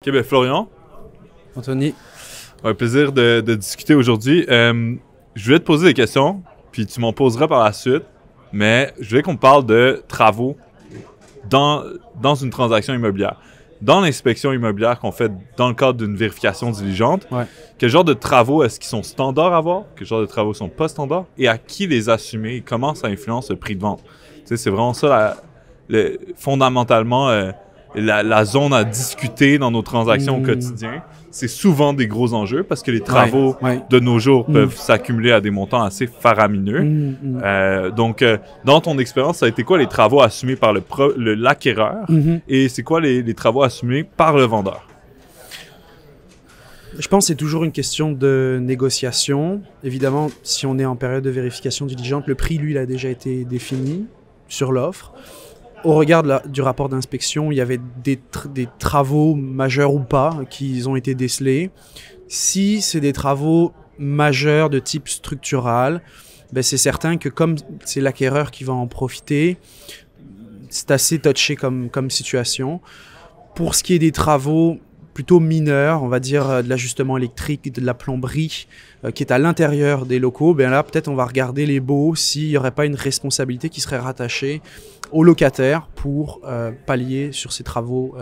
Ok, ben Florian, Anthony, un plaisir de discuter aujourd'hui. Je voulais te poser des questions, puis tu m'en poseras par la suite, mais je voulais qu'on parle de travaux dans une transaction immobilière. Dans l'inspection immobilière qu'on fait dans le cadre d'une vérification diligente, ouais. quel genre de travaux est-ce qu'ils sont standards à avoir? Quel genre de travaux sont pas standards? Et à qui les assumer? Et comment ça influence le prix de vente? Tu sais, c'est vraiment ça, fondamentalement, la zone à discuter dans nos transactions au quotidien. C'est souvent des gros enjeux parce que les travaux de nos jours peuvent s'accumuler à des montants assez faramineux. Donc, dans ton expérience, ça a été quoi les travaux assumés par l'acquéreur et c'est quoi les travaux assumés par le vendeur? Je pense que c'est toujours une question de négociation. Évidemment, si on est en période de vérification diligente, le prix, lui, il a déjà été défini sur l'offre. Au regard du rapport d'inspection, il y avait des travaux majeurs ou pas qui ont été décelés. Si c'est des travaux majeurs de type structural, ben c'est certain que comme c'est l'acquéreur qui va en profiter, c'est assez touché comme situation. Pour ce qui est des travaux plutôt mineurs, on va dire de l'ajustement électrique, de la plomberie, qui est à l'intérieur des locaux, ben là peut-être on va regarder les baux s'il n'y aurait pas une responsabilité qui serait rattachée au locataire pour pallier sur ces travaux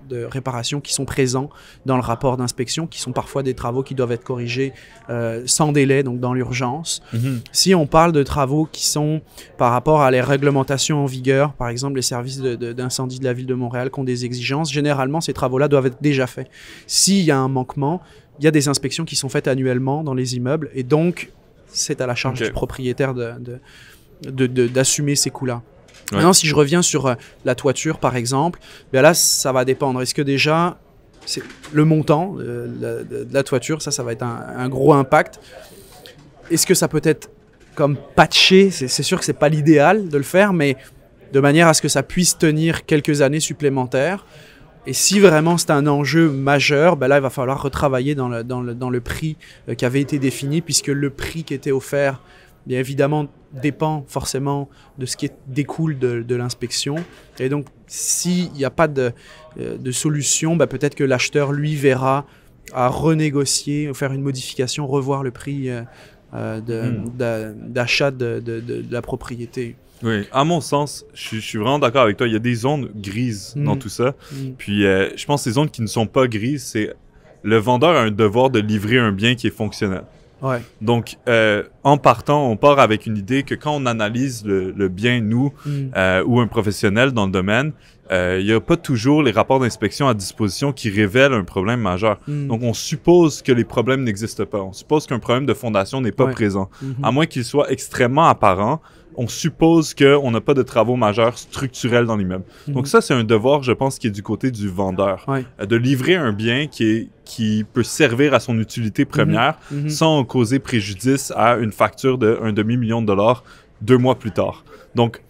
de réparation qui sont présents dans le rapport d'inspection, qui sont parfois des travaux qui doivent être corrigés sans délai, donc dans l'urgence. Si on parle de travaux qui sont par rapport à les réglementations en vigueur, par exemple les services d'incendie de la ville de Montréal qui ont des exigences, généralement ces travaux-là doivent être déjà faits. S'il y a un manquement, il y a des inspections qui sont faites annuellement dans les immeubles et donc c'est à la charge du propriétaire d'assumer ces coûts-là. Ouais. Maintenant, si je reviens sur la toiture, par exemple, bien là, ça va dépendre. Est-ce que déjà, c'est le montant de la toiture, ça va être un gros impact. Est-ce que ça peut être comme patché? C'est sûr que ce n'est pas l'idéal de le faire, mais de manière à ce que ça puisse tenir quelques années supplémentaires. Et si vraiment c'est un enjeu majeur, ben là, il va falloir retravailler dans le prix qui avait été défini, puisque le prix qui était offert, bien évidemment, dépend forcément de ce qui découle de l'inspection. Et donc, s'il n'y a pas de solution, ben peut-être que l'acheteur, lui, verra à renégocier, faire une modification, revoir le prix d'achat de la propriété. Oui, à mon sens, je suis vraiment d'accord avec toi. Il y a des zones grises dans tout ça. Puis, je pense que ces zones qui ne sont pas grises, c'est le vendeur a un devoir de livrer un bien qui est fonctionnel. Ouais. Donc, en partant, on part avec une idée que quand on analyse le bien, nous, ou un professionnel dans le domaine, il n'y a pas toujours les rapports d'inspection à disposition qui révèlent un problème majeur. Donc, on suppose que les problèmes n'existent pas. On suppose qu'un problème de fondation n'est pas présent. À moins qu'il soit extrêmement apparent, on suppose qu'on n'a pas de travaux majeurs structurels dans l'immeuble. Donc ça, c'est un devoir, je pense, qui est du côté du vendeur. De livrer un bien qui peut servir à son utilité première sans causer préjudice à une facture d'1 demi-million de dollars 2 mois plus tard. Donc,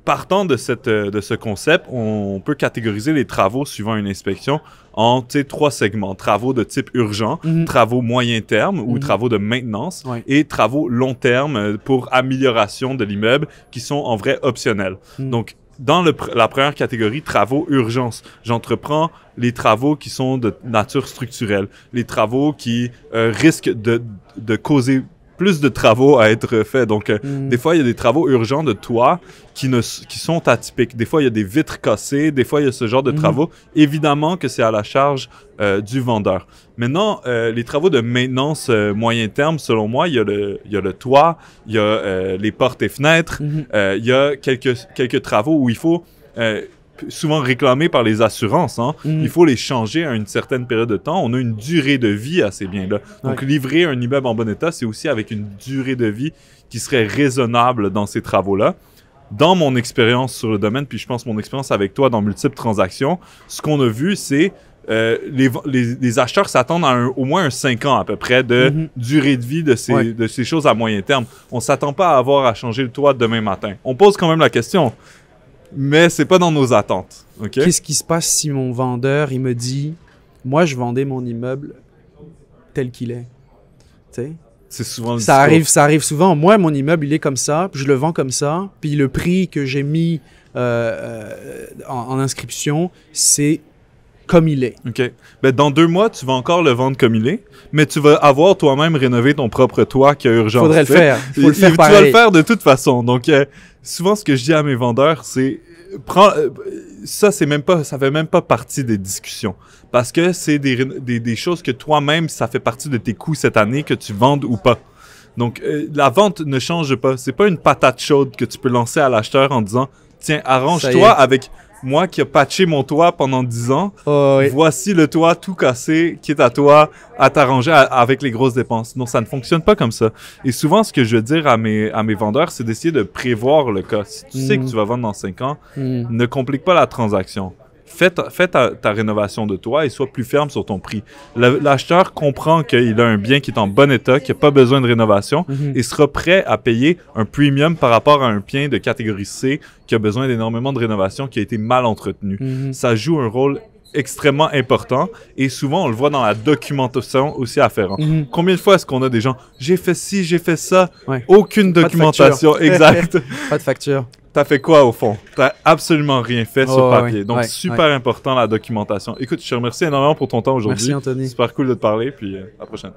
partant de ce concept, on peut catégoriser les travaux suivant une inspection en 3 segments. Travaux de type urgent, travaux moyen terme ou travaux de maintenance et travaux long terme pour amélioration de l'immeuble qui sont en vrai optionnels. Donc, dans la première catégorie, travaux urgence, j'entreprends les travaux qui sont de nature structurelle, les travaux qui risquent de causer plus de travaux à être faits. Donc, des fois, il y a des travaux urgents de toit qui sont atypiques. Des fois, il y a des vitres cassées. Des fois, il y a ce genre de travaux. Évidemment que c'est à la charge du vendeur. Maintenant, les travaux de maintenance moyen terme, selon moi, il y a le toit, il y a les portes et fenêtres, il y a quelques travaux où il faut... souvent réclamés par les assurances. Il faut les changer à une certaine période de temps. On a une durée de vie à ces biens-là. Donc, livrer un immeuble en bon état, c'est aussi avec une durée de vie qui serait raisonnable dans ces travaux-là. Dans mon expérience sur le domaine, puis je pense mon expérience avec toi dans multiples transactions, ce qu'on a vu, c'est les acheteurs s'attendent à au moins 5 ans à peu près de durée de vie de ces choses à moyen terme. On ne s'attend pas à avoir à changer le toit demain matin. On pose quand même la question. Mais c'est pas dans nos attentes. Okay? Qu'est-ce qui se passe si mon vendeur, il me dit « Moi, je vendais mon immeuble tel qu'il est. » Tu sais? C'est souvent le ça arrive souvent. Moi, mon immeuble, il est comme ça, puis je le vends comme ça, puis le prix que j'ai mis en inscription, c'est comme il est. OK. Ben, dans 2 mois, tu vas encore le vendre comme il est, mais tu vas avoir toi-même rénové ton propre toit qui a urgence. Faudrait le faire. Faut le faire Tu pareil. vas le faire de toute façon. Donc, souvent, ce que je dis à mes vendeurs, c'est ça fait même pas partie des discussions. Parce que c'est des choses que toi-même, ça fait partie de tes coûts cette année, que tu vendes ou pas. Donc, la vente ne change pas. C'est pas une patate chaude que tu peux lancer à l'acheteur en disant « Tiens, arrange-toi avec moi qui a patché mon toit pendant 10 ans. Voici le toit tout cassé qui est à toi à t'arranger avec les grosses dépenses. » Non, ça ne fonctionne pas comme ça. Et souvent, ce que je veux dire à mes vendeurs, c'est d'essayer de prévoir le cas. Si tu sais que tu vas vendre dans 5 ans, ne complique pas la transaction. Fais ta rénovation de toit et sois plus ferme sur ton prix. L'acheteur comprend qu'il a un bien qui est en bon état, qui n'a pas besoin de rénovation et sera prêt à payer un premium par rapport à un bien de catégorie C qui a besoin d'énormément de rénovation, qui a été mal entretenu. Ça joue un rôle extrêmement important et souvent on le voit dans la documentation aussi afférente. Combien de fois est-ce qu'on a des gens « J'ai fait ci, j'ai fait ça, aucune documentation. » Exact. Pas de facture. T'as fait quoi au fond? T'as absolument rien fait sur papier. Donc, super important la documentation. Écoute, je te remercie énormément pour ton temps aujourd'hui. Merci Anthony. Super cool de te parler, puis à la prochaine.